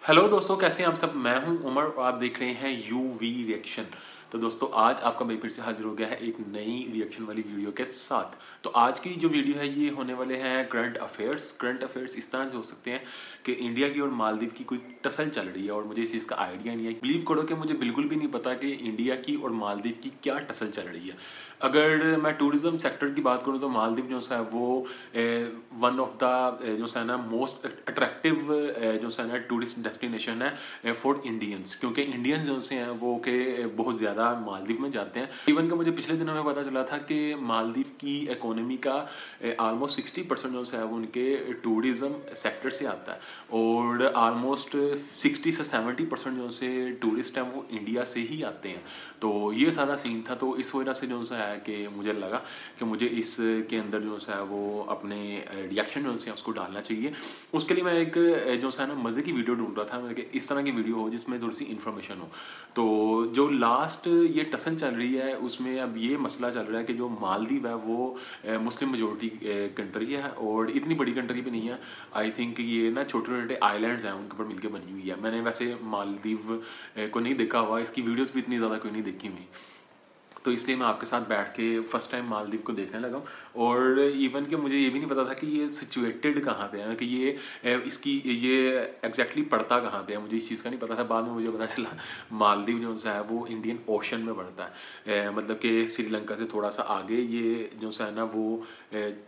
Hello दोस्तों, कैसे हैं आप सब। मैं हूं उमर और आप देख रहे हैं यूवी रिएक्शन। तो दोस्तों आज आपका भाई फिर से हाजिर हो गया है एक नई रिएक्शन वाली वीडियो के साथ। तो आज की जो वीडियो है ये होने वाले हैं करंट अफेयर्स इस तरह से हो सकते हैं कि इंडिया की और मालदीव की कोई टसल चल रही है और मुझे इस चीज़ का आइडिया नहीं है। बिलीव करो कि मुझे बिल्कुल भी नहीं पता कि इंडिया की और मालदीव की क्या टसल चल रही है। अगर मैं टूरिज्म सेक्टर की बात करूँ तो मालदीव जो है वो वन ऑफ द जो है ना मोस्ट अट्रैक्टिव जो है ना टूरिस्ट डेस्टिनेशन है फॉर इंडियंस, क्योंकि इंडियंस जो से हैं वो के बहुत ज़्यादा मालदीव में जाते हैं। इवन का मुझे पिछले दिनों में पता चला था कि मालदीव की इकोनॉमी का ऑलमोस्ट 60% जो है वो उनके टूरिज्म सेक्टर से आता है और ऑलमोस्ट 60 से 70% जो से टूरिस्ट हैं वो इंडिया से ही आते हैं। तो ये सारा सीन था। तो इस वजह से जो है कि मुझे लगा कि मुझे इसके अंदर जो है वो अपने रिएक्शन जो है उसको डालना चाहिए। उसके लिए मैं एक जो है ना मज़े की वीडियो ढूंढ रहा था कि इस तरह की वीडियो हो जिसमें थोड़ी सी इन्फॉर्मेशन हो। तो जो लास्ट ये टसन चल रही है उसमें अब ये मसला चल रहा है कि जो मालदीव है वो मुस्लिम मेजोरिटी कंट्री है और इतनी बड़ी कंट्री भी नहीं है। आई थिंक ये ना छोटे छोटे आइलैंड्स हैं उनके ऊपर मिलकर बनी हुई है। मैंने वैसे मालदीव को नहीं देखा हुआ, इसकी वीडियोस भी इतनी ज़्यादा कोई नहीं देखी हुई, तो इसलिए मैं आपके साथ बैठ के फर्स्ट टाइम मालदीव को देखने लगा। और इवन कि मुझे ये भी नहीं पता था कि ये सिचुएटेड कहाँ पे है, कि ये इसकी ये एग्जैक्टली पड़ता कहाँ पे है। मुझे इस चीज़ का नहीं पता था, बाद में मुझे पता चला मालदीव जो है वो इंडियन ओशन में पड़ता है। मतलब कि श्रीलंका से थोड़ा सा आगे ये जो है ना वो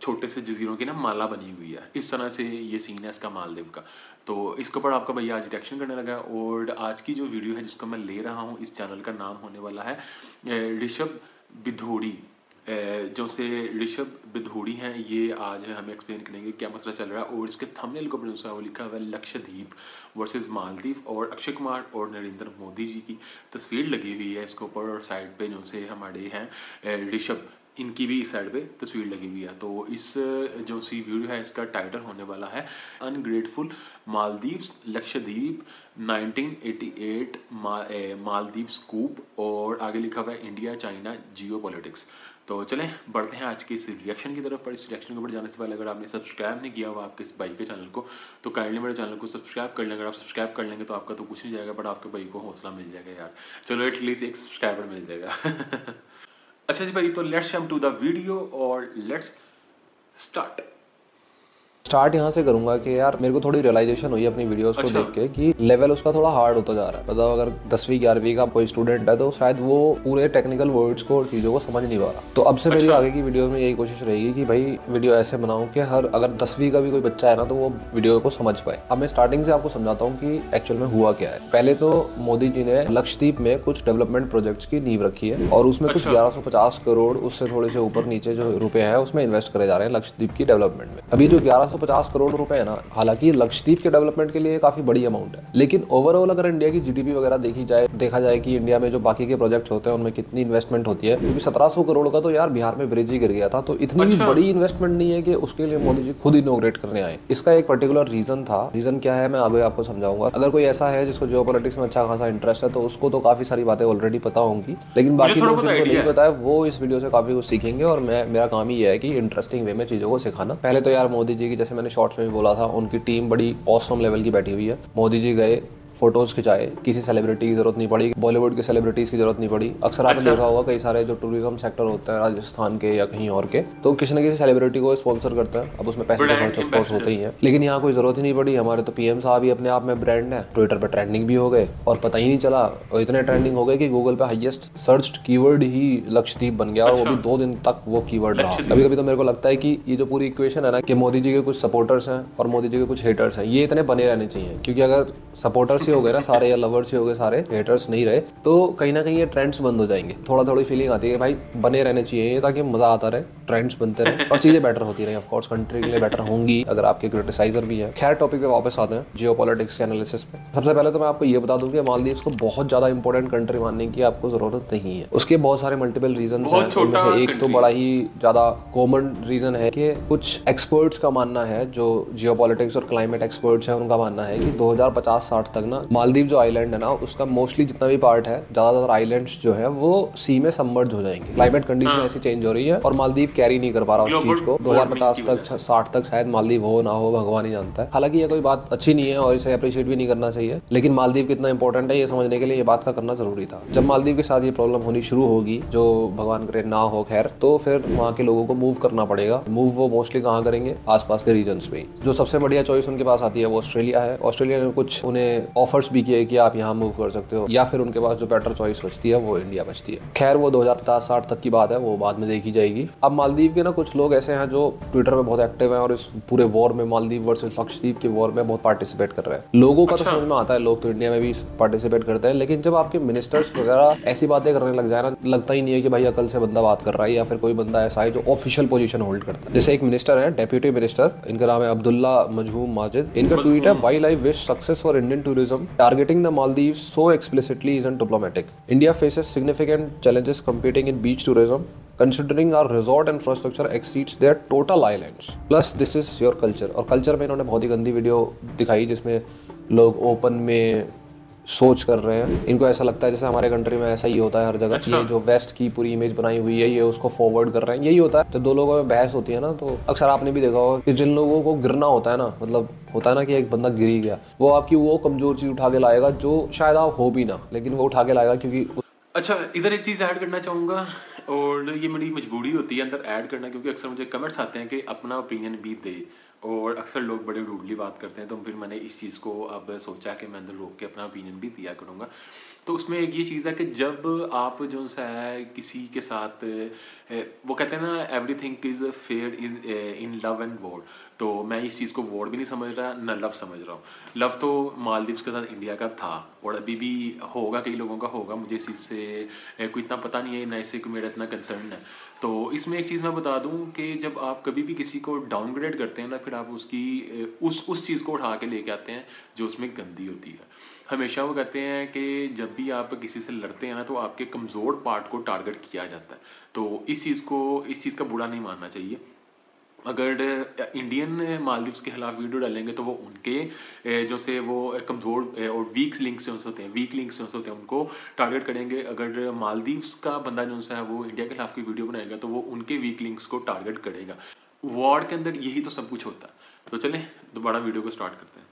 छोटे से जजीरों की ना माला बनी हुई है। इस तरह से ये सीन है इसका मालदीव का। तो इसके ऊपर आपका भैया आज रिएक्शन करने लगा और आज की जो वीडियो है जिसको मैं ले रहा हूँ इस चैनल का नाम होने वाला है ऋषभ बिधूड़ी। जो से ऋषभ बिधूड़ी हैं ये आज हमें एक्सप्लेन करेंगे क्या मसला चल रहा है। और इसके थंबनेल को जो है वो लिखा हुआ है लक्षद्वीप वर्सेस मालदीव और अक्षय कुमार और नरेंद्र मोदी जी की तस्वीर लगी हुई है इसके ऊपर। और साइड पे जो से हमारे हैं ऋषभ, इनकी भी इस साइड पे तस्वीर लगी हुई है। तो इस जो सी वीडियो है इसका टाइटल होने वाला है अनग्रेटफुल मालदीव्स लक्षद्वीप 1988 मालदीव स्कूप और आगे लिखा हुआ है इंडिया चाइना जियो पॉलिटिक्स। तो चलें बढ़ते हैं आज के इस रिएक्शन की तरफ। पर इस रिएक्शन के ऊपर जाने से पहले अगर आपने सब्सक्राइब नहीं किया हुआ आपके इस भाई के चैनल को तो काइंडली मेरे चैनल को सब्सक्राइब कर लें। अगर आप सब्सक्राइब कर लेंगे तो आपका तो कुछ नहीं जाएगा बट आपके भाई को हौसला मिल जाएगा यार। चलो एटलीस्ट एक सब्सक्राइबर मिल जाएगा। अच्छा जी भाई, तो let's jump to the video और लेट्स स्टार्ट यहाँ से करूंगा कि यार मेरे को थोड़ी रियलाइजेशन हुई अपनी वीडियोस को देख के कि लेवल उसका थोड़ा हार्ड होता जा रहा है। मतलब अगर 10वीं 11वीं का कोई स्टूडेंट है तो शायद वो पूरे टेक्निकल वर्ड्स को और चीज़ों को समझ नहीं पा रहा। तो अब से मेरी आगे की वीडियो में यही कोशिश रहेगी कि भाई वीडियो ऐसे बनाऊं कि हर अगर 10वीं का भी कोई बच्चा है ना तो वो वीडियो को समझ पाए। अब मैं स्टार्टिंग से आपको समझाता हूँ कि एक्चुअल में हुआ क्या है। पहले तो मोदी जी ने लक्षद्वीप में कुछ डेवलपमेंट प्रोजेक्ट्स की नींव रखी है और उसमें कुछ 1150 करोड़ उससे थोड़े से ऊपर नीचे जो रुपए हैं उसमें इन्वेस्ट करे जा रहे हैं लक्षद्वीप की डेवलपमेंट में। अभी जो 1150 करोड़ रुपए है ना, हालांकि लक्षद्वीप के डेवलपमेंट के लिए काफी बड़ी अमाउंट है, लेकिन ओवरऑल अगर इंडिया की जीडीपी वगैरह देखा जाए कि इंडिया में जो बाकी के प्रोजेक्ट्स होते हैं उनमें कितनी इन्वेस्टमेंट होती है, क्योंकि 1700 करोड़ का तो यार बिहार में ब्रिज ही गिर गया था। तो इतनी भी बड़ी इन्वेस्टमेंट नहीं है कि उसके लिए मोदी जी खुद इनॉग्रेट करने आए। इसका एक पर्टिकुलर रीजन था। रीजन क्या है मैं आगे आपको समझाऊंगा। अगर कोई ऐसा है जिसको जियोपॉलिटिक्स में अच्छा खासा इंटरेस्ट है तो उसको तो काफी सारी बातें ऑलरेडी पता होंगी, लेकिन बाकी लोग जिनको नहीं पता है वो इस वीडियो से काफी कुछ सीखेंगे। और मेरा काम ही है कि इंटरेस्टिंग वे में चीजों को सिखाना। पहले तो यार मोदी जी की, जैसे मैंने शॉर्ट्स में भी बोला था, उनकी टीम बड़ी ऑसम लेवल की बैठी हुई है। मोदी जी गए, फोटोज खिंचाए, किसी सेलिब्रिटी की जरूरत नहीं पड़ी, बॉलीवुड के सेलिब्रिटीज की जरूरत नहीं पड़ी। अक्सर आपने देखा होगा कई सारे जो टूरिज्म सेक्टर होते हैं राजस्थान के या कहीं और के, तो किसी न किसी सेलिब्रिटी को स्पॉन्सर करते हैं। अब उसमें पैसे तो खर्च ऑफकोर्स होते ही हैं, लेकिन यहाँ कोई जरूरत ही नहीं पड़ी। हमारे तो पीएम साहब ही अपने आप में ब्रांड है, ट्विटर पे ट्रेंडिंग भी हो गए और पता ही नहीं चला। और इतने ट्रेंडिंग हो गए कि गूगल पे हाईएस्ट सर्च्ड कीवर्ड ही लक्षद्वीप बन गया और वो भी 2 दिन तक वो कीवर्ड रहा। कभी कभी तो मेरे को लगता है कि ये जो पूरी इक्वेशन है ना कि मोदी जी के कुछ सपोर्टर्स हैं और मोदी जी के कुछ हेटर्स हैं, ये इतने बने रहने चाहिए। क्योंकि अगर सपोर्टर्स ही हो गए ना सारे, लवर्स ही हो गए सारे, हेटर्स नहीं रहे, तो कहीं ना कहीं ये ट्रेंड्स बंद हो जाएंगे। थोड़ी फीलिंग आती है कि भाई बने रहने चाहिए ताकि मजा आता रहे, ट्रेंड्स बनते रहे और चीजें बेटर होती रहे। ऑफ कोर्स कंट्री के लिए बेटर होंगी अगर आपके क्रिटिसाइजर भी हैं। खैर टॉपिक पे वापस आते हैं, जियोपॉलिटिक्स के एनालिसिस पे। सबसे पहले तो मैं आपको ये बता दूं कि मालदीव्स को बहुत ज्यादा इंपॉर्टेंट कंट्री मानने की आपको जरूरत नहीं है। उसके बहुत सारे मल्टीपल रीजन हैं, उनमें से एक तो बड़ा ही ज्यादा कॉमन रीजन है कि कुछ एक्सपर्ट्स का मानना है, जो जियोपॉलिटिक्स और क्लाइमेट एक्सपर्ट्स हैं उनका मानना है कि 2050-60 तक ना, मालदीव जो आइलैंड है ना उसका मोस्टली जितना भी पार्ट है, ज्यादातर आइलैंड्स जो है वो सी में सबमर्ज हो जाएंगे। क्लाइमेट कंडीशन ऐसी चेंज हो रही है और मालदीव कैरी नहीं कर पा रहा उस चीज को। 2050 तक 60 तक शायद मालदीव हो ना हो, भगवान ही जानता है। हालांकि ये कोई बात अच्छी नहीं है और इसे अप्रिशिएट भी नहीं करना चाहिए, लेकिन मालदीव कितना इंपॉर्टेंट है ये समझने के लिए ये बात का करना जरूरी था। जब मालदीव के साथ ये प्रॉब्लम होनी शुरू होगी, जो भगवान करे ना हो खैर, तो फिर वहाँ के लोगों को मूव करना पड़ेगा। मूव वो मोस्टली कहाँ करेंगे, आसपास के रीजन्स में। जो सबसे बढ़िया चॉइस उनके पास आती है वो ऑस्ट्रेलिया है। ऑस्ट्रेलिया ने कुछ उन्हें ऑफर्स भी किए कि आप यहाँ मूव कर सकते हो, या फिर उनके पास जो बेटर चॉइस बचती है वो इंडिया बचती है। खैर वो 2050-60 तक की बात है, वो बाद में देखी जाएगी। अब मालदीव के ना कुछ लोग ऐसे हैं जो ट्विटर पे बहुत एक्टिव हैं और इस पूरे वॉर में, मालदीव वर्सेस लक्षद्वीप के वॉर में बहुत पार्टिसिपेट कर रहे हैं। लोगों का तो समझ में आता है, लोग तो इंडिया में भी पार्टिसिपेट करते हैं, लेकिन जब आपके मिनिस्टर्स वगैरह ऐसी बातें करने लग जाए ना, लगता ही नहीं है कि भाई अकल से बंदा बात कर रहा है या फिर कोई बंदा ऐसा है जो ऑफिशियल पोजीशन होल्ड करता है। जैसे एक मिनिस्टर है, डेप्यूटी मिनिस्टर, इनका नाम है अब्दुल्ला मजहूम माजिद। इनका ट्वीट है, while I wish success for Indian tourism, targeting the Maldives so explicitly isn't diplomatic. India faces significant challenges competing in beach tourism, considering our resort infrastructure exceeds their total islands. Plus this is your culture। और culture में इन्होंने बहुत ही गंदी video दिखाई जिसमें लोग open में सोच कर रहे हैं। इनको ऐसा लगता है जैसे हमारे कंट्री में ऐसा ही होता है हर जगह। ये जो वेस्ट की पूरी इमेज बनाई हुई है ये उसको फॉरवर्ड कर रहे हैं। यही होता है जब दो लोगों में बहस होती है ना, तो अक्सर आपने भी देखा होगा कि जिन लोगों को गिरना होता है ना, मतलब होता है ना कि एक बंदा गिर ही गया, वो आपकी वो कमजोर चीज उठा के लाएगा जो शायद आप हो भी ना, लेकिन वो उठा के लाएगा क्योंकि। अच्छा, इधर एक चीज़ ऐड करना चाहूँगा और ये मेरी मजबूरी होती है अंदर ऐड करना, क्योंकि अक्सर मुझे कमेंट्स आते हैं कि अपना ओपिनियन भी दे, और अक्सर लोग बड़े रूडली बात करते हैं। तो फिर मैंने इस चीज़ को अब सोचा कि मैं अंदर रोक के अपना ओपिनियन भी दिया करूँगा। तो उसमें एक ये चीज़ है कि जब आप जो सा है किसी के साथ, वो कहते हैं ना everything is fair is in love and war, तो मैं इस चीज़ को वॉर भी नहीं समझ रहा ना लव समझ रहा हूँ। लव तो मालदीव्स के साथ इंडिया का था और अभी भी होगा, कई लोगों का होगा, मुझे इस चीज़ से कोई इतना पता नहीं है, ना इससे मेरा इतना कंसर्न है। तो इसमें एक चीज़ मैं बता दूं कि जब आप कभी भी किसी को डाउनग्रेड करते हैं ना, फिर आप उसकी उस चीज़ को उठा के लेके आते हैं जो उसमें गंदी होती है। हमेशा वो कहते हैं कि जब भी आप किसी से लड़ते हैं ना, तो आपके कमज़ोर पार्ट को टारगेट किया जाता है। तो इस चीज़ का बुरा नहीं मानना चाहिए। अगर इंडियन मालदीव्स के खिलाफ वीडियो डालेंगे तो वो उनके जो से वो कमज़ोर और वीक लिंक्स होते हैं उनको टारगेट करेंगे। अगर मालदीव्स का बंदा जो है वो इंडिया के खिलाफ की वीडियो बनाएगा तो वो उनके वीक लिंक्स को टारगेट करेगा। वॉर के अंदर यही तो सब कुछ होता है। तो चलें दोबारा वीडियो को स्टार्ट करते हैं।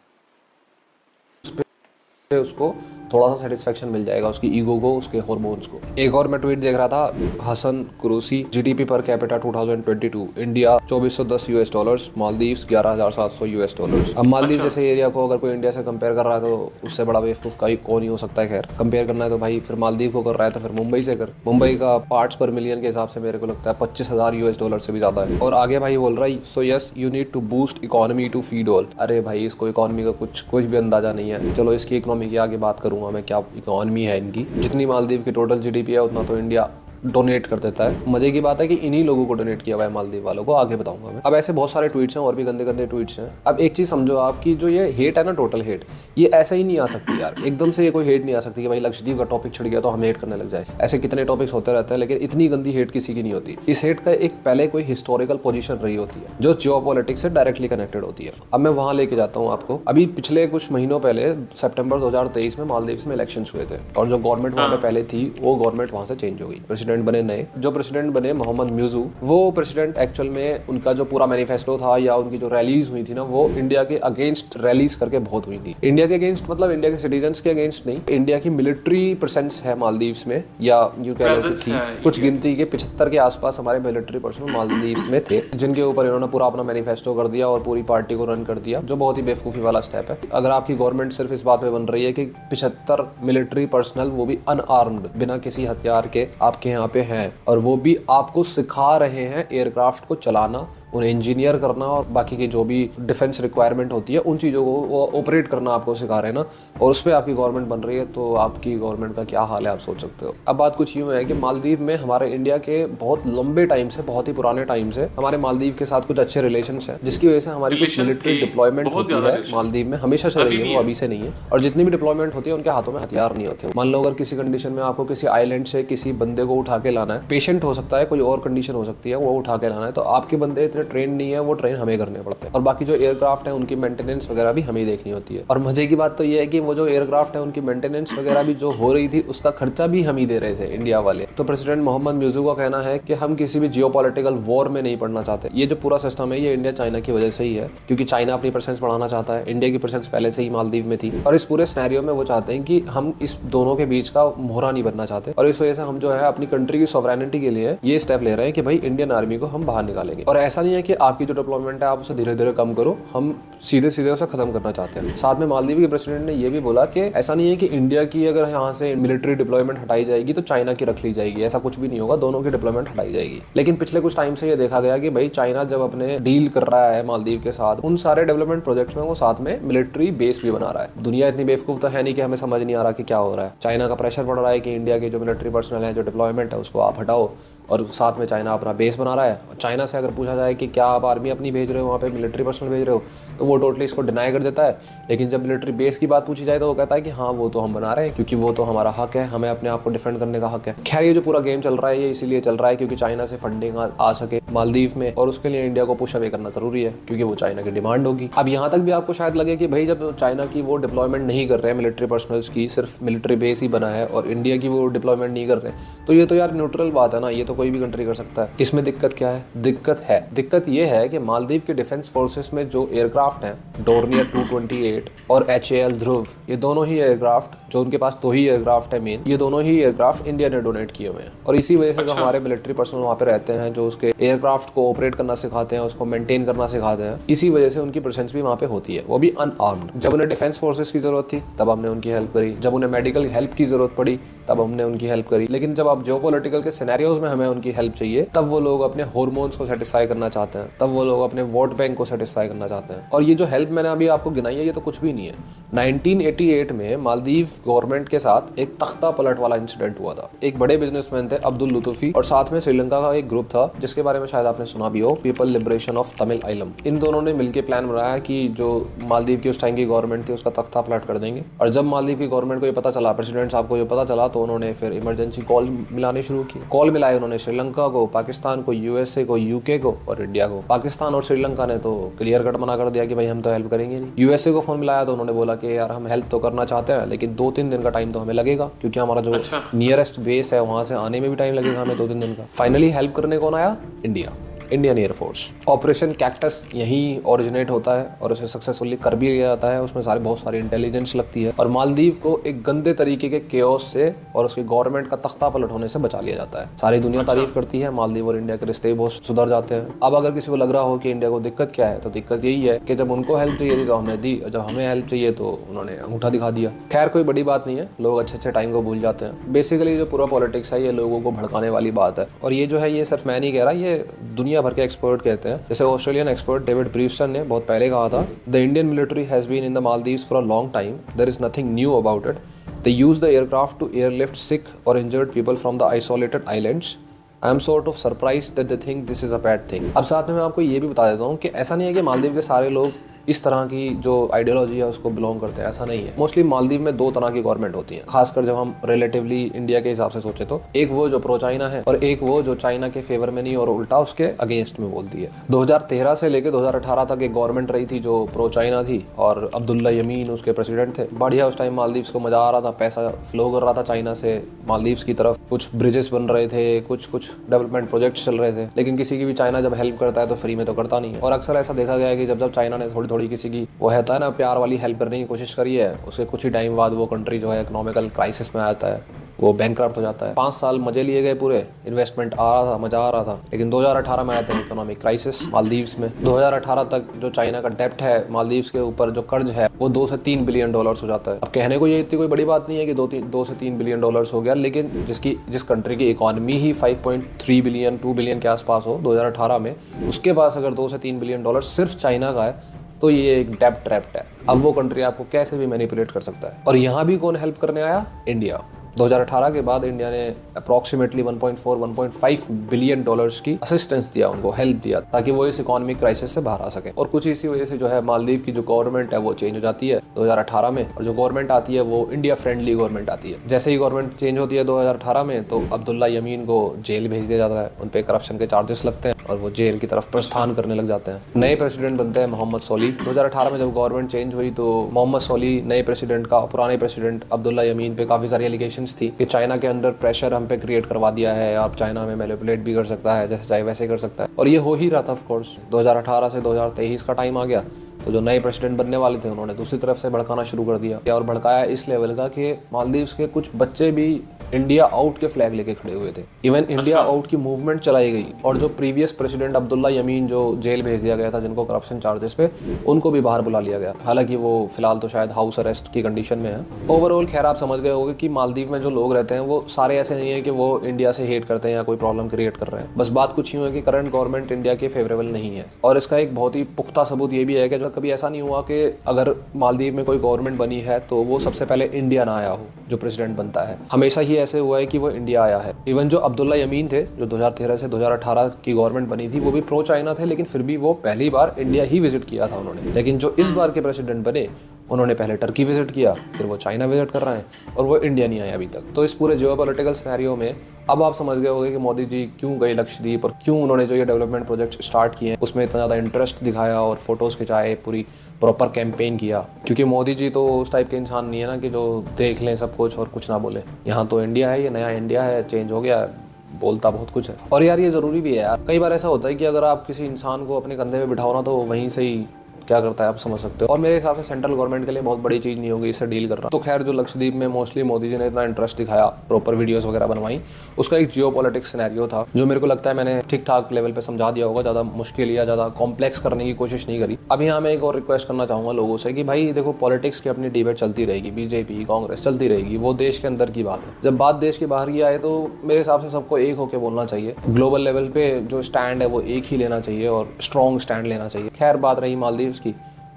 उसको थोड़ा सा सेटिस्फेक्शन मिल जाएगा, उसकी ईगो को, उसके हार्मोन्स को। एक और मैं ट्वीट देख रहा था, Hassan Kurusee, GDP per capita 2022, India $2410, Maldives $11,700। अब मालदीव जैसे एरिया को अगर कोई इंडिया से कंपेयर कर रहा है तो उससे बड़ा बेवकूफ का कौन ही हो सकता है। खैर कंपेयर करना है तो भाई फिर मालदीव को कर रहा है तो फिर मुंबई से कर। मुंबई का पार्ट्स पर मिलियन के हिसाब से मेरे को लगता है $25,000 से भी ज्यादा है। और आगे भाई बोल रहा है, so yes you need to boost economy to feed all. अरे भाई इसको इकोनॉमी का कुछ भी अंदाजा नहीं है। चलो इसकी इकोनॉमी की आगे बात करूंगा मैं, क्या इकोनॉमी है इनकी। जितनी मालदीव की टोटल जीडीपी है उतना तो इंडिया डोनेट कर देता है। मजे की बात है कि इन्हीं लोगों को डोनेट किया हुआ है मालदीव वालों को, आगे बताऊंगा मैं। अब ऐसे बहुत सारे ट्वीट्स हैं और भी गंदे गंदे ट्वीट्स हैं। अब एक चीज समझो, आपकी जो ये हेट है ना, टोटल हेट, ये ऐसे ही नहीं आ सकती यार, एकदम से ये कोई हेट नहीं आ सकती कि भाई लक्षद्वीप का टॉपिक छिड़ गया तो हम हेट करने लग जाए। ऐसे कितने टॉपिक्स होते रहते हैं, लेकिन इतनी गंदी हेट किसी की नहीं होती। इस हेट का एक पहले कोई हिस्टोरिकल पोजीशन रही होती है जो जियोपॉलिटिक्स से डायरेक्टली कनेक्टेड होती है। अब मैं वहां लेके जाता हूँ आपको। अभी पिछले कुछ महीनों पहले सितंबर 2023 में मालदीव्स में इलेक्शंस हुए थे और जो गवर्नमेंट वहां पे पहले थी वो गवर्नमेंट वहां से चेंज हो गई, प्रेसिडेंट बने नए। जो प्रेसिडेंट बने मोहम्मद म्यूजू, वो प्रेसिडेंट एक्चुअल में उनका जो पूरा मैनिफेस्टो था या उनकी जो रैलीज हुई थी ना, वो इंडिया के अगेंस्ट रैलीज करके बहुत हुई थी। इंडिया के अगेंस्ट मतलब इंडिया के सिटीजन्स के अगेंस्ट नहीं, इंडिया की मिलिट्री प्रेजेंस है मालदीव्स में, या यूं कह लो थी। कुछ गिनती के 75 के आसपास हमारे मिलिट्री पर्सन मालदीव्स में थे, जिनके ऊपर इन्होंने पूरा अपना मैनिफेस्टो कर दिया और पूरी पार्टी को रन कर दिया, जो बहुत ही बेवकूफी वाला स्टेप है। अगर आपकी गवर्नमेंट सिर्फ इस बात में बन रही है कि 75 मिलिट्री पर्सनल, वो भी अनआर्म्ड, बिना किसी हथियार के आपके यहाँ पे हैं, और वो भी आपको सिखा रहे हैं एयरक्राफ्ट को चलाना, उन्हें इंजीनियर करना और बाकी की जो भी डिफेंस रिक्वायरमेंट होती है उन चीज़ों को वो ऑपरेट करना आपको सिखा रहे हैं ना, और उस पर आपकी गवर्नमेंट बन रही है, तो आपकी गवर्नमेंट का क्या हाल है आप सोच सकते हो। अब बात कुछ यूँ है कि मालदीव में हमारे इंडिया के बहुत लंबे टाइम से, बहुत ही पुराने टाइम से हमारे मालदीव के साथ कुछ अच्छे रिलेशन है, जिसकी वजह से हमारी कुछ मिलिट्री डिप्लॉयमेंट होती है मालदीव में, हमेशा से रही है, वो अभी से नहीं है। और जितनी भी डिप्लॉयमेंट होती है उनके हाथों में हथियार नहीं होते। मान लो अगर किसी कंडीशन में आपको किसी आइलैंड से किसी बंदे को उठा के लाना है, पेशेंट हो सकता है, कोई और कंडीशन हो सकती है, वो उठा के लाना है, तो आपके बंदे इतने ट्रेन नहीं है वो ट्रेन हमें करने पड़ते हैं, और बाकी जो एयरक्राफ्ट है उनकी मेंटेनेंस वगैरह भी हमें देखनी होती है। और मजे की बात तो ये है कि वो जो एयरक्राफ्ट है उनकी मेंटेनेंस वगैरह भी जो हो रही थी उसका खर्चा भी हम ही दे रहे थे, इंडिया वाले। तो प्रेसिडेंट मोहम्मद मुर्सी का कहना है कि हम किसी भी जियोपॉलिटिकल वॉर में नहीं पड़ना चाहते। ये जो पूरा सिस्टम है ये इंडिया चाइना की वजह से ही है, क्योंकि चाइना अपनी प्रेजेंस बढ़ाना चाहता है। इंडिया की प्रेजेंस पहले से ही मालदीव में थी, और इस पूरे सिनेरियो में वो चाहते हैं कि हम इस दोनों के बीच का मोहरा नहीं बनना चाहते, और इस वजह से हम जो है अपनी कंट्री की सॉवरेनिटी के लिए ये स्टेप ले रहे हैं कि भाई इंडियन आर्मी को हम बाहर निकालेंगे। और ऐसा नहीं है कि आपकी जो डिप्लॉयमेंट है आप उसे धीरे धीरे कम करो, हम सीधे सीधे उसे खत्म करना चाहते हैं। साथ में मालदीव के प्रेसिडेंट ने यह भी बोला कि ऐसा नहीं है कि इंडिया की अगर यहाँ से मिलिट्री डिप्लॉयमेंट हटाई जाएगी तो चाइना की रख ली जाएगी, ऐसा कुछ भी नहीं होगा, दोनों की डिप्लॉयमेंट हटाई जाएगी। लेकिन पिछले कुछ टाइम से ये देखा गया कि भाई चाइना जब अपने डील कर रहा है मालदीव के साथ, उन सारे डेवलपमेंट प्रोजेक्ट्स में वो साथ में मिलिट्री बेस भी बना रहा है। दुनिया इतनी बेवकूफ तो है नहीं कि हमें समझ नहीं आ रहा कि क्या हो रहा है। चाइना का प्रेशर पड़ रहा है कि इंडिया के जो मिलिट्री पर्सनल है, जो डिप्लॉयमेंट है, उसको आप हटाओ, और साथ में चाइना अपना बेस बना रहा है। चाइना से अगर पूछा जाए कि क्या आप आर्मी अपनी भेज रहे हो, वहाँ पे मिलिट्री पर्सनल भेज रहे हो, तो वो टोटली इसको डिनाई कर देता है। लेकिन जब मिलिट्री बेस की बात पूछी जाए तो वो कहता है कि हाँ वो तो हम बना रहे हैं, क्योंकि वो तो हमारा हक है, हमें अपने आप को डिफेंड करने का हक है। खैर ये जो पूरा गेम चल रहा है ये इसीलिए चल रहा है क्योंकि चाइना से फंडिंग आ सके मालदीव में, और उसके लिए इंडिया को पुश अवे करना जरूरी है, क्योंकि वो चाइना की डिमांड होगी। अब यहाँ तक भी आपको शायद लगे कि भाई जब चाइना की वो डिप्लॉयमेंट नहीं कर रहे हैं मिलिट्री पर्सनल्स की, सिर्फ मिलिट्री बेस ही बना है, और इंडिया की वो डिप्लॉयमेंट नहीं कर रहे, तो ये तो यार न्यूट्रल बात है ना, ये तो कोई भी कंट्री कर सकता है। इसमें दिक्कत क्या है? दिक्कत ये है कि मालदीव के डिफेंस फोर्सेस में जो एयरक्राफ्ट हैं, डोर्नियर 228 और HAL ध्रुव, ये दोनों ही एयरक्राफ्ट, जो उनके पास 2 ही एयरक्राफ्ट है मेन, ये दोनों ही एयरक्राफ्ट इंडिया ने डोनेट किए हुए हैं। और इसी वजह से जो हमारे मिलिट्री पर्सनल वहाँ पे रहते हैं, जो उसके एयरक्राफ्ट को ऑपरेट करना सिखाते हैं, उसको मेंटेन करना सिखाते हैं, इसी वजह से उनकी प्रेजेंस भी वहाँ पे होती है, वो भी अनआर्म्ड। जब उन्हें डिफेंस फोर्सेस की जरूरत थी तब हमने उनकी हेल्प करी, जब उन्हें मेडिकल हेल्प की जरूरत पड़ी तब हमने उनकी हेल्प करी। लेकिन जब आप जियोपॉलिटिकल के सिनेरियोज में हमें उनकी हेल्प चाहिए, तब वो लोग अपने हार्मोन्स को सेटिस्फाई करना चाहते हैं, तब वो लोग अपने वोट बैंक को सेटिस्फाई करना चाहते हैं। और ये जो हेल्प मैंने अभी आपको गिनाई है ये तो कुछ भी नहीं है। 1988 में मालदीव गवर्नमेंट के साथ एक तख्ता पलट वाला इंसिडेंट हुआ था। एक बड़े बिजनेसमैन थे अब्दुल लुतुफी, और साथ में श्रीलंका का एक ग्रुप था जिसके बारे में शायद आपने सुना भी हो, पीपल लिबरेशन ऑफ तमिल आइलम। इन दोनों ने मिलकर प्लान बनाया कि जो मालदीव की उस टाइम की गवर्नमेंट थी उसका तख्ता पलट कर देंगे। और जब मालदीव की गवर्नमेंट को ये पता चला, प्रेसिडेंट साहब को ये पता चला, तो उन्होंने फिर इमरजेंसी कॉल मिलाने शुरू की। कॉल मिलाए उन्होंने श्रीलंका को, पाकिस्तान को, USA को, UK को और इंडिया को। पाकिस्तान और श्रीलंका ने तो क्लियर कट मना कर दिया कि भाई हम तो हेल्प करेंगे नहीं। USA को फोन मिलाया तो उन्होंने बोला कि यार हम हेल्प तो करना चाहते हैं, लेकिन 2-3 दिन का टाइम तो हमें लगेगा, क्योंकि हमारा जो नियरेस्ट बेस है वहां से आने में भी टाइम लगेगा हमें 2-3 दिन का। फाइनली हेल्प करने कौन आया? Indian air force. ऑपरेशन कैक्टस यहीं ओरिजिनेट होता है और उसे सक्सेसफुली कर भी लिया जाता है। उसमें बहुत सारी इंटेलिजेंस लगती है, और मालदीव को एक गंदे तरीके के केओस से और उसकी गवर्नमेंट का तख्ता पलट होने से बचा लिया जाता है। सारी दुनिया तारीफ करती है, मालदीव और इंडिया के रिश्ते बहुत सुधर जाते हैं। अब अगर किसी को लग रहा हो कि इंडिया को दिक्कत क्या है, तो दिक्कत यही है कि जब उनको हेल्प चाहिए थी तो हमने दी, और जब हमें हेल्प चाहिए तो उन्होंने अंगूठा दिखा दिया। खैर कोई बड़ी बात नहीं है, लोग अच्छे टाइम को भूल जाते हैं। बेसिकली जो पूरा पॉलिटिक्स है ये लोगों को भड़काने वाली बात है, और ये जो है ये सिर्फ मैं नहीं कह रहा, ये दुनिया भर के एक्सपर्ट कहते हैं। जैसे ऑस्ट्रेलियन एक्सपर्ट डेविड ब्रीस्टन ने बहुत पहले कहा था, the Indian military has been in the Maldives for a long time, there is nothing new about it, they use the aircraft to airlift sick और injured people from the isolated islands, I am sort of surprised that they think this is a bad thing. अब साथ में मैं आपको ये भी बता देता हूँ कि ऐसा नहीं है कि मालदीव के सारे लोग इस तरह की जो आइडियोलॉजी है उसको बिलोंग करते हैं, ऐसा नहीं है। मोस्टली मालदीव में 2 तरह की गवर्नमेंट होती है, खासकर जब हम रिलेटिवली इंडिया के हिसाब से सोचे तो। एक वो जो प्रो चाइना है, और एक वो जो चाइना के फेवर में नहीं और उल्टा उसके अगेंस्ट में बोलती है। 2013 से लेकर 2018 तक एक गवर्नमेंट रही थी जो प्रो चाइना थी, और अब्दुल्ला यमीन उसके प्रेसिडेंट थे। बढ़िया, उस टाइम मालदीव्स को मजा आ रहा था, पैसा फ्लो कर रहा था चाइना से मालदीव्स की तरफ, कुछ ब्रिजेस बन रहे थे, कुछ डेवलपमेंट प्रोजेक्ट्स चल रहे थे। लेकिन किसी की भी चाइना जब हेल्प करता है तो फ्री में तो करता नहीं है, और अक्सर ऐसा देखा गया है कि जब चाइना ने थोड़ी किसी की वो रहता है ना प्यार वाली हेल्प करने की कोशिश करी है, उसके कुछ ही टाइम बाद वो कंट्री जो है इकोनॉमिकल क्राइसिस में आता है, वो बैंकक्रप्ट हो जाता है। 5 साल मजे लिए गए पूरे, इन्वेस्टमेंट आ रहा था, मजा आ रहा था, लेकिन 2018 में आते हैं इकोनॉमिक क्राइसिस मालदीव्स में। 2018 तक जो चाइना का डेप्ट है मालदीव्स के ऊपर, जो कर्ज है, वो $2 से $3 बिलियन हो जाता है। अब कहने को ये इतनी कोई बड़ी बात नहीं है कि 2 से 3 बिलियन डॉलर्स हो गया, लेकिन जिस कंट्री की इकोनॉमी ही 5.3 बिलियन 2 बिलियन के आसपास हो 2018 में, उसके पास अगर $2 से $3 बिलियन सिर्फ चाइना का है, तो ये एक डेब्ट ट्रैप्ड है। अब वो कंट्री आपको कैसे भी मैनिपुलेट कर सकता है। और यहाँ भी कौन हेल्प करने आया? इंडिया। 2018 के बाद इंडिया ने अप्रॉक्सीमेटली 1.4-1.5 बिलियन डॉलर्स की असिस्टेंस दिया, उनको हेल्प दिया, ताकि वो इस इकोनॉमिक क्राइसिस से बाहर आ सके। और कुछ इसी वजह से जो है मालदीव की जो गवर्नमेंट है वो चेंज हो जाती है 2018 में, और जो गवर्नमेंट आती है वो इंडिया फ्रेंडली गवर्नमेंट आती है। जैसे ही गवर्नमेंट चेंज होती है 2018 में, तो अब्दुल्ला यमीन को जेल भेज दिया जाता है, उन पे करप्शन के चार्जेस लगते हैं और वो जेल की तरफ प्रस्थान करने लग जाते हैं। नए प्रेसिडेंट बनते हैं मोहम्मद सोली। 2018 में जब गवर्नमेंट चेंज हुई तो मोहम्मद सोली नए प्रेसिडेंट का, पुराने प्रेसिडेंट अब्दुल्ला यमीन पे काफ़ी सारी एलिगेशंस थी कि चाइना के अंडर प्रेशर हम पे क्रिएट करवा दिया है, आप चाइना में मैनिपुलेट भी कर सकता है, जैसे चाहे वैसे कर सकता है। और ये हो ही रहा था ऑफ कोर्स। 2018 से 2023 का टाइम आ गया तो जो नए प्रेसिडेंट बनने वाले थे उन्होंने दूसरी तरफ से भड़काना शुरू कर दिया, और भड़काया इस लेवल का कि मालदीव्स के कुछ बच्चे भी इंडिया आउट के फ्लैग लेके खड़े हुए थे। इवन इंडिया आउट की मूवमेंट चलाई गई, और जो प्रीवियस प्रेसिडेंट अब्दुल्ला यमीन जो जेल भेज दिया गया था जिनको करप्शन चार्जेस पे, उनको भी बाहर बुला लिया गया। हालांकि वो फिलहाल तो शायद हाउस अरेस्ट की कंडीशन में है। ओवरऑल खैर आप समझ गए होंगे कि मालदीव में जो लोग रहते हैं वो सारे ऐसे नहीं है कि वो इंडिया से हेट करते हैं या कोई प्रॉब्लम क्रिएट कर रहे हैं। बस बात कुछ यूँ है कि करंट गवर्नमेंट इंडिया के फेवरेबल नहीं है। और इसका एक बहुत ही पुख्ता सबूत ये भी है कि जो कभी ऐसा नहीं हुआ कि अगर मालदीव में कोई गवर्नमेंट बनी है तो वो सबसे पहले इंडिया ना आया हो जो प्रेसिडेंट बनता है। हमेशा ही ऐसे हुआ है कि वो इंडिया आया है। इवन जो अब्दुल्ला यमीन थे, जो 2013 से 2018 की गवर्नमेंट बनी थी, वो भी प्रो चाइना थे, लेकिन फिर भी वो पहली बार इंडिया ही विजिट किया था उन्होंने। लेकिन जो इस बार के प्रेसिडेंट बने, उन्होंने पहले टर्की विजिट किया, फिर वो चाइना विजिट कर रहे हैं, और वो इंडिया नहीं आए अभी तक। तो इस पूरे जियोपॉलिटिकल सिनेरियो में अब आप समझ गए होंगे कि मोदी जी क्यों गए लक्षद्वीप, और क्यों उन्होंने जो ये डेवलपमेंट प्रोजेक्ट स्टार्ट किए हैं उसमें इतना ज़्यादा इंटरेस्ट दिखाया और फोटोज़ खिंचाए, पूरी प्रॉपर कैंपेन किया। क्योंकि मोदी जी तो उस टाइप के इंसान नहीं है ना कि जो देख लें सब कुछ और कुछ ना बोले। यहाँ तो इंडिया है, ये नया इंडिया है, चेंज हो गया है, बोलता बहुत कुछ है। और यार ये ज़रूरी भी है यार। कई बार ऐसा होता है कि अगर आप किसी इंसान को अपने कंधे पे बिठाओ ना, तो वहीं से ही क्या करता है आप समझ सकते हो। और मेरे हिसाब से सेंट्रल गवर्नमेंट के लिए बहुत बड़ी चीज़ नहीं होगी इससे डील करना। तो खैर जो लक्षद्वीप में मोस्टली मोदी जी ने इतना इंटरेस्ट दिखाया, प्रॉपर वीडियोस वगैरह बनवाई, उसका एक जियोपॉलिटिक्स सिनेरियो था जो मेरे को लगता है मैंने ठीक ठाक लेवल पे समझा दिया होगा। ज़्यादा मुश्किल या ज़्यादा कॉम्प्लेक्स करने की कोशिश नहीं करी। अब यहाँ मैं एक और रिक्वेस्ट करना चाहूँगा लोगों से कि भाई देखो, पॉलिटिक्स की अपनी डिबेट चलती रहेगी, बीजेपी कांग्रेस चलती रहेगी, वो देश के अंदर की बात है। जब बात देश के बाहर की आए तो मेरे हिसाब से सबको एक होकर बोलना चाहिए। ग्लोबल लेवल पे जो स्टैंड है वो एक ही लेना चाहिए और स्ट्रॉन्ग स्टैंड लेना चाहिए। खैर बात रही मालदीव्स की,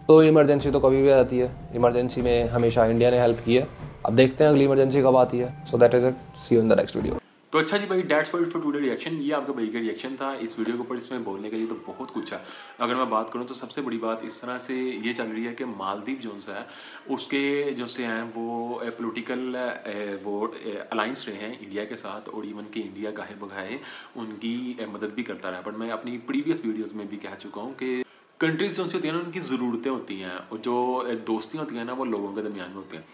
तो इमरजेंसी तो कभी भी आ जाती है। इमरजेंसी में हमेशा इंडिया ने हेल्प की है। अब देखते हैं अगली इमरजेंसी कब आती है। So that is it, see you in the next video. तो अच्छा जी भाई, डेट्स फॉर टुडे रिएक्शन। ये आपका भाई का रिएक्शन था इस वीडियो के ऊपर। इसमें बोलने के लिए तो बहुत कुछ है। अगर मैं बात करूं तो सबसे बड़ी बात इस तरह से ये चल रही है कि मालदीव जो है उसके जो से हैं वो पॉलिटिकल वो अलाइंस रहे हैं इंडिया के साथ, और इवन के इंडिया गाहे बगाहे उनकी मदद भी करता रहा। बट मैं अपनी प्रीवियस वीडियोज़ में भी कह चुका हूँ कि कंट्रीज जो होती हैं ना, उनकी ज़रूरतें होती हैं, और जो दोस्तियाँ होती हैं ना, वो लोगों के दरमियान में होती हैं।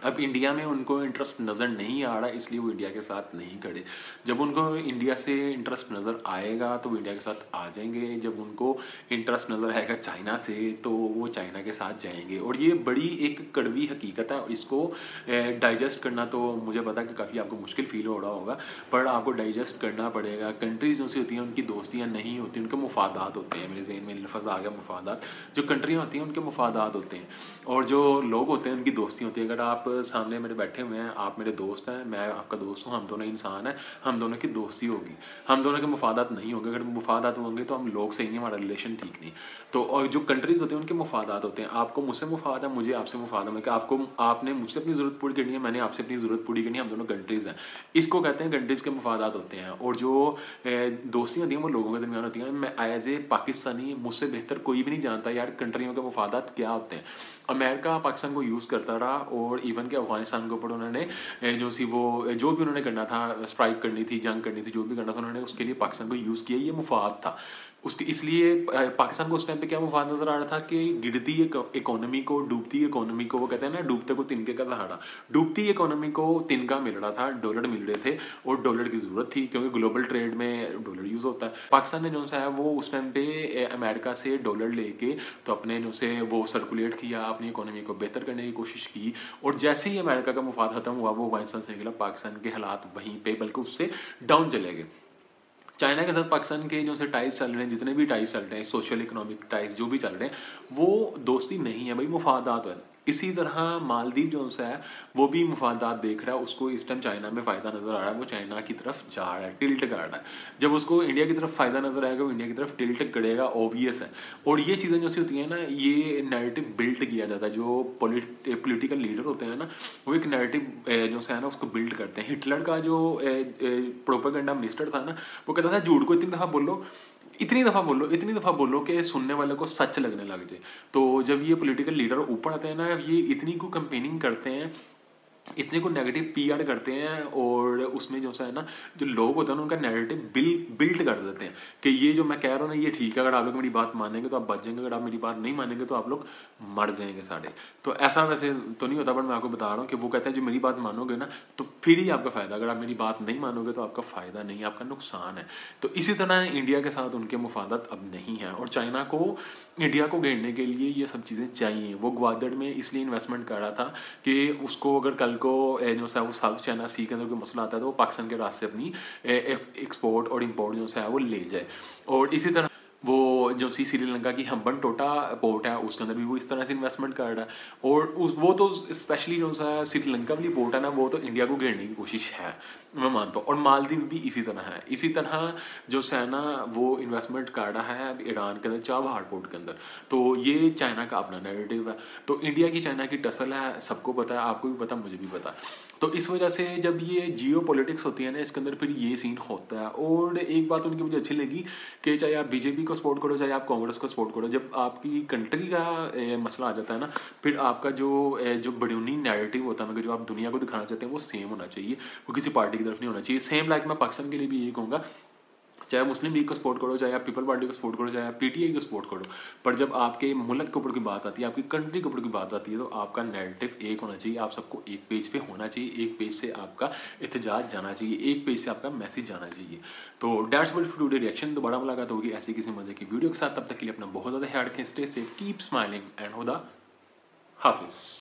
अब इंडिया में उनको इंटरेस्ट नज़र नहीं आ रहा, इसलिए वो इंडिया के साथ नहीं खड़े। जब उनको इंडिया से इंटरेस्ट नज़र आएगा तो वो इंडिया के साथ आ जाएंगे। जब उनको इंटरेस्ट नज़र आएगा चाइना से तो वो चाइना के साथ जाएंगे। और ये बड़ी एक कड़वी हकीकत है, और इसको डाइजेस्ट करना तो मुझे पता है कि काफ़ी आपको मुश्किल फील हो रहा होगा, पर आपको डाइजेस्ट करना पड़ेगा। कंट्रीज जो सी होती हैं उनकी दोस्तियाँ नहीं होती, उनके मुफादात होते हैं। मेरे जहन में लफ्ज़ आ गया मुफादात। जो कंट्रियाँ होती हैं उनके मुफादात होते हैं, और जो लोग होते हैं उनकी दोस्ती होती है। अगर आप सामने मेरे बैठे हुए हैं, आप मेरे दोस्त हैं, मैं आपका दोस्त हूँ, हम दोनों इंसान हैं, हम दोनों की दोस्ती होगी, हम दोनों के मुफादात नहीं होंगे। अगर मुफादात होंगे तो हम लोग सही नहीं, हमारा रिलेशन ठीक नहीं। तो और जो कंट्रीज होते हैं उनके मुफादात होते हैं। आपको मुझसे मुफाद है, मुझे आपसे मुफाद है। मतलब आपको, आपने मुझसे अपनी ज़रूरत पूरी करनी है, मैंने आपसे अपनी ज़रूरत पूरी करनी है, हम दोनों कंट्रीज़ हैं। इसको कहते हैं कंट्रीज़ के मुफादात होते हैं। और जो दोस्तियाँ होती हैं वो लोगों के दरमियान होती हैं। मैं एज ए पाकिस्तानी, मुझसे बेहतर कोई भी नहीं जानता यार कंट्रियों के मुफादात क्या होते हैं। अमेरिका पाकिस्तान को यूज़ करता रहा, और इवन के अफगानिस्तान के ऊपर उन्होंने जो सी वो जो भी उन्होंने करना था, स्ट्राइक करनी थी, जंग करनी थी, जो भी करना था उन्होंने उसके लिए पाकिस्तान को यूज़ किया। ये मुफाद था उसके, इसलिए पाकिस्तान को उस टाइम पे क्या मुफाद नज़र आ रहा था कि गिरती इकोनॉमी को, डूबती इकोनॉमी को, वो कहते हैं ना डूबते को तिनके का सहारा, डूबती इकोनॉमी को तिनका मिल रहा था, डॉलर मिल रहे थे, और डॉलर की ज़रूरत थी क्योंकि ग्लोबल ट्रेड में डॉलर यूज़ होता है। पाकिस्तान ने जो सा है वो उस टाइम पे अमेरिका से डॉलर लेके तो अपने जो से वो सर्कुलेट किया, अपनी इकोनॉमी को बेहतर करने की कोशिश की। और जैसे ही अमेरिका का मुफाद खत्म हुआ, वो अफगानिस्तान से निकला, पाकिस्तान के हालात वहीं पे बल्कि उससे डाउन चले गए। चाइना के साथ पाकिस्तान के जो से टाइज चल रहे हैं, जितने भी टाइज चल रहे हैं, सोशल इकोनॉमिक टाइज जो भी चल रहे हैं, वो दोस्ती नहीं है भाई, मुफादात है। इसी तरह मालदीव जो सा है वो भी मुफादात देख रहा है, उसको इस टाइम चाइना में फ़ायदा नज़र आ रहा है, वो चाइना की तरफ जा रहा है, टिल्ट कर रहा है। जब उसको इंडिया की तरफ फ़ायदा नज़र आएगा वो इंडिया की तरफ टिल्ट करेगा, ऑब्वियस है। और ये चीज़ें जो सी होती हैं ना, ये नैरेटिव बिल्ड किया जाता है। जो पॉलिटिकल लीडर होते हैं ना, वो एक नैरेटिव जो सा है ना उसको बिल्ड करते हैं। हिटलर का जो प्रोपेगेंडा मिनिस्टर था ना, वो कहता था झूठ को इतनी दफ़ा बोलो, इतनी दफ़ा बोलो, इतनी दफ़ा बोलो कि सुनने वाले को सच लगने लग जाए। तो जब ये पॉलिटिकल लीडर ऊपर आते हैं ना, ये इतनी को कैंपेनिंग करते हैं, इतने को नेगेटिव पीआर करते हैं, और उसमें जो सा है ना, जो लोग होते हैं उनका नैरेटिव बिल्ड कर देते हैं कि ये जो मैं कह रहा हूँ ना ये ठीक है, अगर आप लोग मेरी बात मानेंगे तो आप बच जाएंगे, अगर आप मेरी बात नहीं मानेंगे तो आप लोग मर जाएंगे सारे। तो ऐसा वैसे तो नहीं होता, बट मैं आपको बता रहा हूँ कि वो कहते हैं जो मेरी बात मानोगे ना तो फिर ही आपका फ़ायदा, अगर आप मेरी बात नहीं मानोगे तो आपका फ़ायदा नहीं, आपका नुकसान है। तो इसी तरह इंडिया के साथ उनके मुफादत अब नहीं है, और चाइना को इंडिया को घेरने के लिए ये सब चीज़ें चाहिए। वो ग्वादर में इसलिए इन्वेस्टमेंट कर रहा था कि उसको अगर कल को जो सा वो साउथ चाइना सी के अंदर कोई मसला आता है तो वो पाकिस्तान के रास्ते अपनी एक्सपोर्ट और इंपोर्ट जो सा है वो ले जाए। और इसी तरह वो जो सी श्रीलंका की हम्बन टोटा पोर्ट है उसके अंदर भी वो इस तरह से इन्वेस्टमेंट कर रहा है। और उस वो तो स्पेशली जो सा श्रीलंका वाली पोर्ट है ना, वो तो इंडिया को घेरने की कोशिश है, मैं मानता हूँ। और मालदीव भी इसी तरह है। इसी तरह जो सा है ना वो इन्वेस्टमेंट कर रहा है ईरान के अंदर चाबहार पोर्ट के अंदर। तो ये चाइना का अपना नैरेटिव है। तो इंडिया की चाइना की टसल है, सबको पता है, आपको भी पता, मुझे भी पता है। तो इस वजह से जब ये जियो पॉलिटिक्स होती है ना, इसके अंदर फिर ये सीन होता है। और एक बात उनकी मुझे अच्छी लगी कि चाहे आप बीजेपी को सपोर्ट करो चाहे आप कांग्रेस को सपोर्ट करो, जब आपकी कंट्री का मसला आ जाता है ना, फिर आपका जो बड़ूनी नैरेटिव होता है, मतलब जो आप दुनिया को दिखाना चाहते हैं वो सेम होना चाहिए, वो किसी पार्टी की तरफ नहीं होना चाहिए। सेम लाइक मैं पाकिस्तान के लिए भी यही कहूँगा, चाहे मुस्लिम लीग को सपोर्ट करो, चाहे आप पीपल पार्टी को सपोर्ट करो, चाहे आप पीटीआई को सपोर्ट करो, पर जब आपके मुल्क के ऊपर की बात आती है, आपकी कंट्री के ऊपर की बात आती है, तो आपका नैरेटिव एक होना चाहिए। आप सबको एक पेज पे होना चाहिए, एक पेज से आपका एहतजाज जाना चाहिए, एक पेज से आपका मैसेज जाना चाहिए। तो that's what for today reaction. दोबारा मुलाकात होगी ऐसी किसी मजे की वीडियो के साथ, तब तक के लिए अपना बहुत ज़्यादा ख्याल रखें, stay safe, keep smiling and खुदा हाफिज़।